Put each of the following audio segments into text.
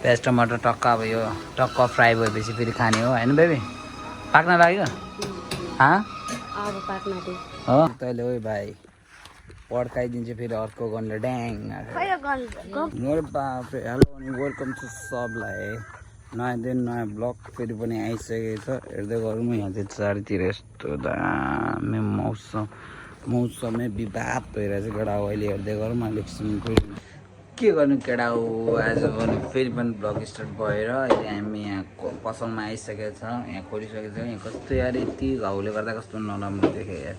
प्याज टमाटर टक्क अब यो टक्क फ्राई भएपछि फेरि खाने हो होइन बेबी पाक्न लाग्यो हो तैँले ओ भाइ पड्काइदिन्छु फेरि अर्को गनले ड्याङ मेरो बाफ्रे हेलो अनि वेलकम टु सबलाई नयाँ दिन नयाँ ब्लग फेरि पनि आइसकेको छ हेर्दै गरौँ यहाँ चाहिँ चारतिर यस्तो दामी मौसमै विवाद भइरहेछ केटा हो अहिले हेर्दै गरौँ अहिलेसम्म फेरि के गर्नु केटा हो आज भने फेरि पनि ब्लग स्टार्ट भएर अहिले हामी यहाँ पसलमा आइसकेको छ यहाँ खोलिसकेको छ यहाँ कस्तो यार यति घाउले गर्दा कस्तो नराम्रो देखेँ यार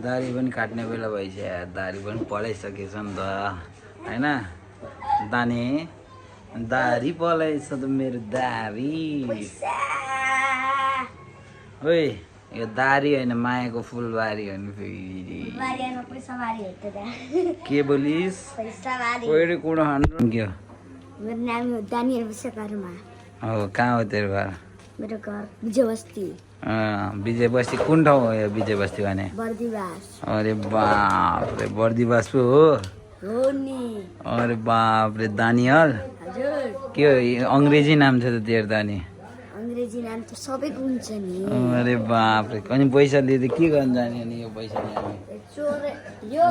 दारी पनि काट्ने बेला भइसक्यो यार दारी पनि पलाइसकेछ नि त होइन दाने दारी पलाइछ त मेरो दारी ओइ यो दारी होइन मायाको फुलबारी हो नि फेरि के बोलिस् पहिरो कुँडो खानु के हो मेरो नाम हो दानियल विश्वकर्मा हो कहाँ हो तेरो घर मेरो घर विजय बस्ती विजय बस्ती कुन ठाउँ हो यो विजय बस्ती भने बर्दिवास अरे बाप रे बर्दिवास पो हो नि अरे बाप रे दानियल हजुर के हो अङ्ग्रेजी नाम छ त तेरो त अनि अङ्ग्रेजी नाम त सबैको हुन्छ नि अरे बाप रे अनि पैसा लिँदै के गर्न जाने अनि यो पैसाले हामी चोर यो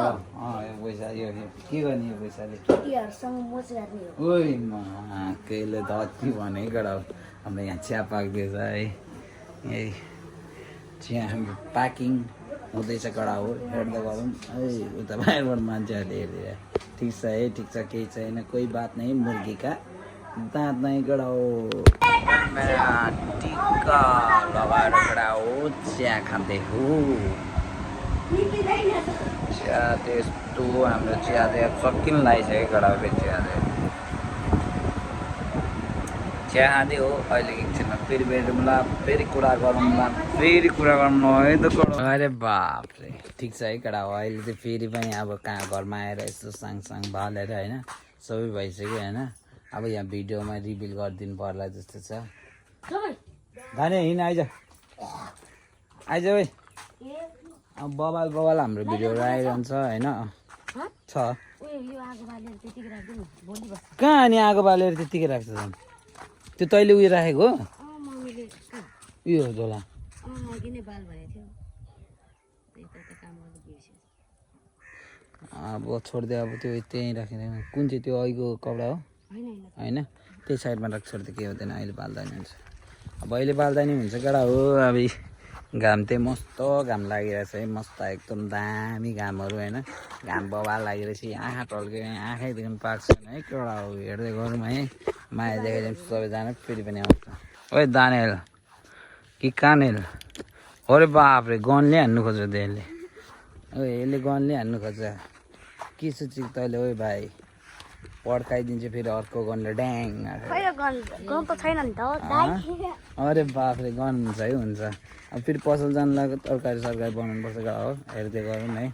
यो पैसा यो के गर्ने यो पैसाले केटीहरूसँग मोज गर्ने हो ओइ कहिले त अति भने कडा हाम्रो यहाँ चिया पाक्दैछ है यही चिया हाम्रो प्याकिङ हुँदैछ कडा हो हेर्दै गरौँ है उता बाहिरबाट मान्छेहरूले हेरेर ठिक छ है ठिक छ केही छैन कोही बात नै मुर्गीका दाँत नै कडा हो टिक्का लगाएर कडा हो चिया खाँदै हो चिया त्यस्तो हाम्रो चिया चाहिँ सकिन लागिसक्यो कडा हो फेरि चिया चाहिँ चिया खाँदै हो अहिले एकछिनमा फेरि भेटौँला फेरि कुरा गरौँला फेरि कुरा गर्नु है त अरे बाप रे ठिक छ है केटा हो अहिले चाहिँ फेरि पनि अब कहाँ घरमा आएर यस्तो साङसाङ भालेर होइन सबै भइसक्यो होइन अब यहाँ भिडियोमा रिभिल गरिदिनु पर्ला जस्तो छ धाने हिँड आइज आइज है अब बबाल हाम्रो भिडियोहरू आइरहन्छ होइन छ कहाँ अनि आगो बालेर त्यतिकै राख्छ झन् त्यो तैँले उयो राखेको हो उयो हो झोला अब छोडिदियो अब त्यो त्यहीँ राखेर कुन चाहिँ त्यो अहिलेको कपडा हो होइन त्यही साइडमा राख्छ छोडिदियो केही हुँदैन अहिले बाल्दा नि हुन्छ अब अहिले बाल्दा नि हुन्छ केटा हो अब घाम चाहिँ मस्त घाम लागिरहेछ है मस्त एकदम दामी घामहरू होइन घाम बबाल लागिरहेछ आँखा टल्क्यो आँखैदेखि पाक्छ है केटा हो हेर्दै गरौँ है माया देखाइदिन्छ सबैजना फेरि पनि आउँछ ओइ दानेल कि कानेल अरे बाप रे गनले हान्नु खोज्छ त्यसले ओ यसले गनले हान्नु खोज्छ के सोचेको तैँले ओइ भाइ पड्काइदिन्छु फेरि अर्को गनले ड्याङ अरे बाफ रे गन हुन्छ है हुन्छ अब फेरि पसल जानु लाग्यो तरकारी सरकारी बनाउनुपर्छ हो हेर्दै गरौँ है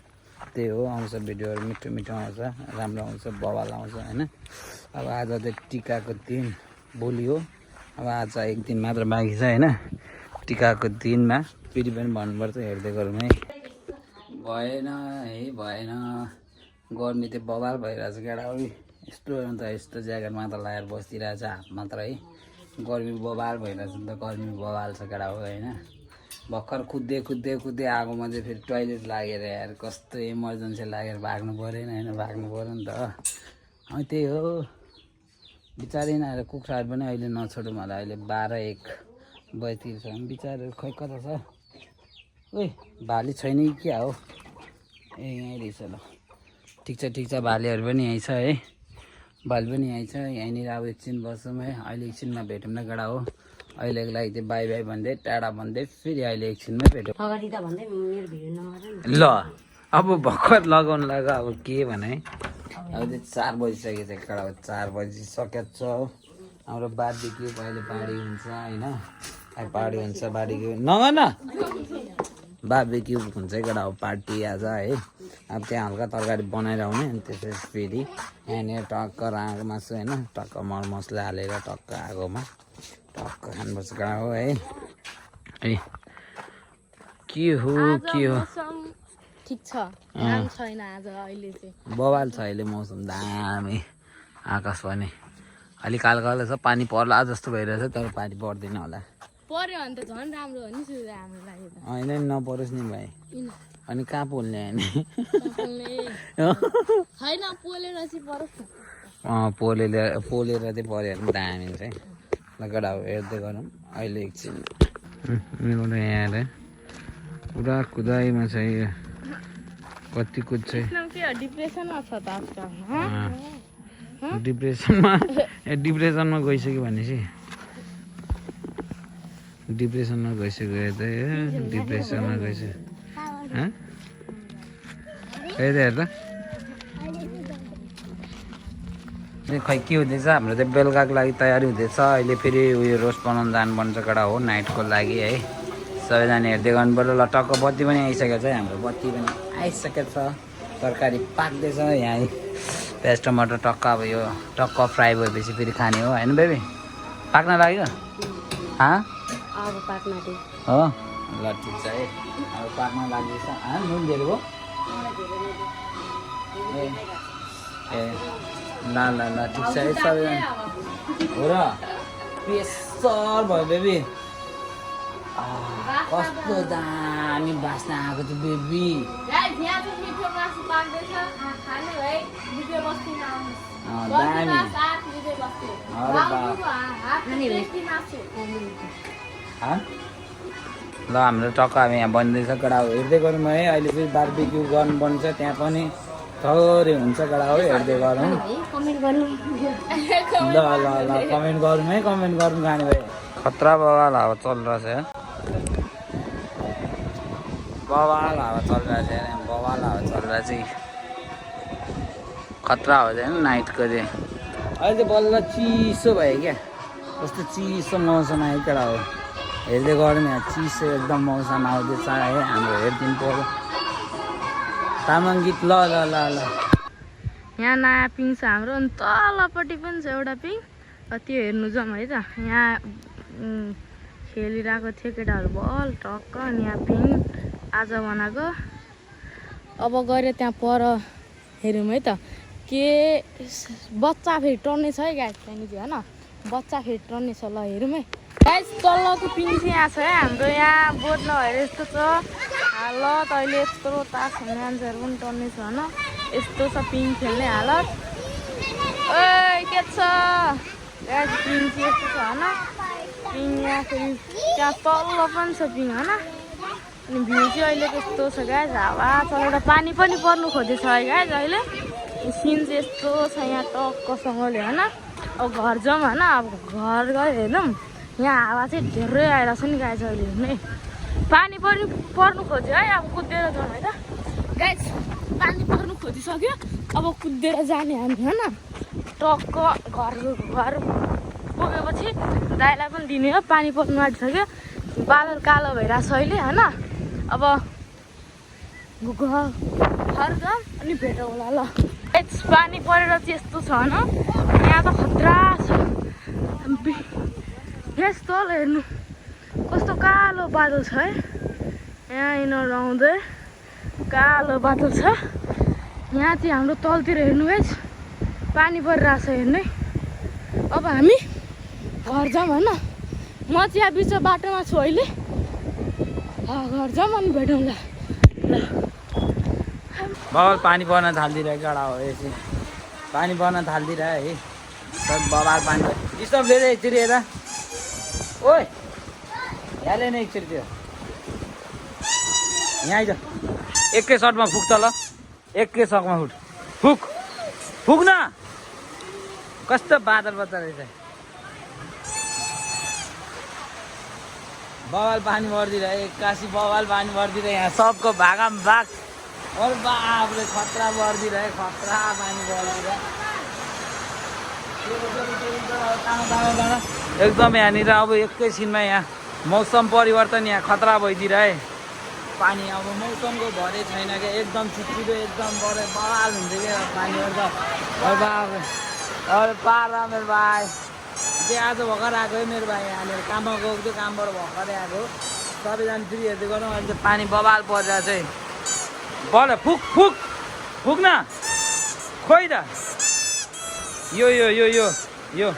त्यही हो आउँछ भिडियोहरू मिठो मिठो आउँछ राम्रो आउँछ बवाल आउँछ होइन अब आज चाहिँ टिकाको दिन भोलि हो अब आज एक दिन मात्र बाँकी छ होइन टिकाको दिनमा फेरि पनि भन्नुपर्छ हेर्दै गरौँ है भएन गर्मी चाहिँ बवाल भइरहेछ केटा हो यस्तो अन्त यस्तो ज्याकेटमा त लगाएर बसिरहेछ हात मात्र है गर्मी बवाल भइरहेछ नि त गर्मी बवाल छ केटा हो होइन भर्खर कुद्दै आगोमा चाहिँ फेरि टोइलेट लागेर यार कस्तो इमर्जेन्सी लागेर भाग्नु परेन होइन भाग्नु पऱ्यो नि त त्यही हो बिचारै आएर कुखुराहरू पनि अहिले नछोडौँ होला अहिले 12-1 बजीतिर छ बिचारहरू खै कता छ ओइ भाले छैन कि क्या हो ए यहीँ रहेछ ल ठिक छ भालेहरू पनि यहीँ छ है भाले पनि यहीँ छ यहीँनिर अब एकछिन बस्छौँ है अहिले एकछिनमा भेटौँ न केटा हो अहिलेको लागि चाहिँ बाई बाई भन्दै टाढा भन्दै फेरि अहिले एकछिनमै भेटौँ ल अब भर्खर लगाउनु लाग्यो अब के भने अब चाहिँ 4 बजिसकेको छ केटा हो 4 बजिसकेको छ हाम्रो बार्बिक्यू अहिले पार्टी हुन्छ होइन पार्टी हुन्छ बार्बिक्यू नगर न बार्बिक्यू हुन्छ केटा हो पार्टी आज है अब त्यहाँ हल्का तरकारी बनाएर आउने अनि त्यसपछि फेरि यहाँनिर टक्क राँगो मासु होइन टक्क मरमसला हालेर टक्क आगोमा टक्क खानुपर्छ केटा हो है के हो ठिक छ काम छैन आज अहिले चाहिँ बवाल छ अहिले मौसम दामी आकाश पनि अलिक हल्का छ पानी पर्ला जस्तो भइरहेछ तर पानी पर्दैन होला पर्यो भने त झन् राम्रो हो नि सुविधा हाम्रो लागि त होइन नपरोस् नि भाइ अनि कहाँ पोल्ने अनि होइन पोलेर चाहिँ परोस् पोलेर चाहिँ पऱ्यो भने दामी चाहिँ लगडा हेर्दै गरौँ अहिले एकछिन मेरो यहाँ पुरा कुदाइमा छ यो कति कुद्छ डिप्रेसनमा छ त आजकल डिप्रेसनमा गइसक्यो भनेपछि डिप्रेसनमा गइसक्यो डिप्रेसनमा गइसक्यो हेर्दा खै के हुँदैछ हाम्रो चाहिँ बेलुकाको लागि तयारी हुँदैछ अहिले फेरि उयो रोस्ट बनाउनु जानुपर्छ केटा हो नाइटको लागि है सबैजना हेर्दै गर्नु पर्यो ल टक्क बत्ती पनि आइसकेको छ हाम्रो बत्ती पनि आइसकेको छ तरकारी पाक्दैछ यहाँ प्याज टमाटर टक्क अब यो टक्क फ्राई भएपछि फेरि खाने हो होइन बेबी पाक्न लाग्यो अब पाक्न दे हो ल ठिक छ है अब पाक्न लाग्दैछ नुन धेरै भयो ए ल ल ल ठिक छ है सबैजना हो र प्रेसर भयो बेबी कस्तो दामी बास्ना आएको थियो बेबी ल हाम्रो टक्क अब यहाँ बन्दैछ कडा हो हेर्दै गरौँ है अहिले फेरि बारबिक्यू गर्नु बन्छ त्यहाँ पनि थोरै हुन्छ कडा हो हेर्दै गरौँ ल ल ल कमेन्ट गरौँ है कमेन्ट गरौँ गाने भाइ खतरा बवाल हावा चल रहेछ बवाल हावा चल रहेछ बवाल हावा चल रहेछ खतरा हो जाएन नाइटको चाहिँ अहिले बल्ल चिसो भयो क्या कस्तो चिसो मौसम आयो केटा हो हेर्दै गरौँ यहाँ चिसो एकदम मौसम आउँदैछ है हाम्रो हेरिदिनु पर्यो तामाङ गीत ल ल ल ल यहाँ नयाँ पिङ छ हाम्रो अनि तलपट्टि पनि छ एउटा पिङ त्यो हेर्नु जाउँ है त यहाँ खेलिरहेको थियो केटाहरू बल टक्क अनि यहाँ पिङ आज बनाएको अब गएर त्यहाँ पर हेरौँ है त के बच्चा फेरि टर्ने छ है गाइस त्यहाँनिर होइन बच्चा फेरि टर्ने छ ल हेरौँ है गाइस तलको पिङ चाहिँ यहाँ छ है हाम्रो यहाँ बोर्ड नभएर यस्तो छ हालत अहिले यत्रो तास मान्छेहरू पनि टर्ने छ होइन यस्तो छ पिङ खेल्ने हालत ओ के छ गाइस पिङ चाहिँ यस्तो छ होइन पिङ यहाँ फेरि त्यहाँ तल पनि छ पिङ होइन अनि भ्यू चाहिँ अहिले त्यस्तो छ गाइस हावा चलेर पानी पनि पर्नु खोजेछ है गाइस अहिले सिन चाहिँ यस्तो छ यहाँ टक्कसँगले होइन अब घर जाउँ होइन अब घर गएर हेर्छौँ यहाँ हावा चाहिँ धेरै आइरहेको छ नि गाइस अहिले हेर्नु पानी पनि पर्नु खोज्यो है अब कुदेर जाउँ है त गाइस पानी पर्नु खोजिसक्यो अब कुदेर जाने हामी होइन टक्क घर पुगेपछि दाइलाई पनि दिने हो पानी पर्नु आँटिसक्यो बादल कालो भइरहेको छ अहिले होइन अब घर जाउँ अनि भेटौँ होला ल पानी परेर चाहिँ यस्तो छ होइन यहाँ त खतरा छ यस्तो हेर्नु कस्तो कालो बादल छ है यहाँ यिनीहरू आउँदै कालो बादल छ यहाँ चाहिँ हाम्रो तलतिर हेर्नु है पानी परिरहेको छ हेर्नु अब हामी घर जाउँ होइन म चाहिँ यहाँ बिच बाटोमा छु अहिले घर जाउँ अनि भेटौँ ल बवाल पानी पर्न थालिदिरहेको कडा हो यसै पानी पर्न थालिदिरह है सब बवाल पानी स्टप लिएर एकचोटि हेर ओइ यहाँ ल्याएन एकचोटि त्यो यहाँ आइज एकै सर्टमा फुक त ल एकै सकमा फुक फुक न कस्तो बादल बच्चा रहेछ बवाल पानी पर्दिरह एक्कासी बवाल पानी पर्दिरह यहाँ सबको भागम भाग और बापरे खतरा पर्दिरह खतरा पानी पर्दिरह एकदम यहाँनिर अब एकैछिनमा यहाँ मौसम परिवर्तन यहाँ खतरा भइदिरह पानी अब मौसमको भरै छैन क्या एकदम छिटो एकदम बवाल हुन्छ क्या पानीहरू त बाबा अरे पारा मेरो भाइ त्यो आज भर्खर आएको है मेरो भाइ यहाँनिर काममा गएको थियो कामबाट भर्खरै आएको सबैजना फेरि हेर्दै गरौँ अहिले चाहिँ पानी बवाल परिरहेको चाहिँ बल फुक फुक फुक न खोइ त यो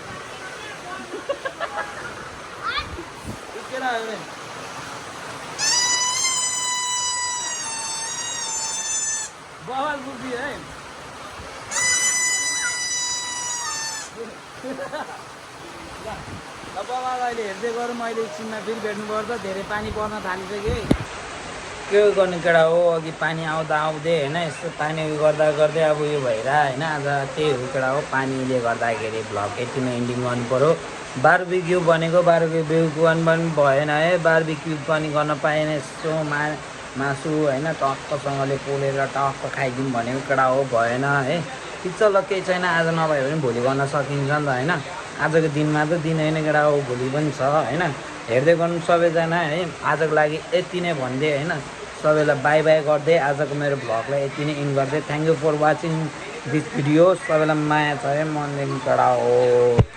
बवाल बुझी है बवाल अहिले हेर्दै गरौँ अहिले एकछिनमा फेरि भेट्नुपर्छ धेरै पानी पर्न थालिसक्यो है के गर्ने केटा हो अघि पानी आउँदा आउँदै होइन यस्तो पानी उयो गर्दा गर्दै अब उयो भएर होइन आज त्यही हो केटा हो पानीले गर्दाखेरि भ्लग यतिमा एन्डिङ गर्नु पऱ्यो बारबिक्यू भनेको बारबिक्यू पनि भएन है बारबिक्यू पनि गर्न पाएन यस्तो मासु होइन टक्कसँगले पोलेर टक्क खाइदिउँ भनेको केटा हो भएन है ठिक छ ल केही छैन आज नभए पनि भोलि गर्न सकिन्छ नि त होइन आजको दिनमा त दिन होइन केटा हो भोलि पनि छ होइन हेर्दै गर्नु सबैजना है आजको लागि यति नै भन्दै होइन सबैलाई बाई बाई गर्दै आजको मेरो भ्लगलाई यति नै इन्ड गर्दै thank you for watching this video सबैलाई माया छ है मनदेखि केटा हो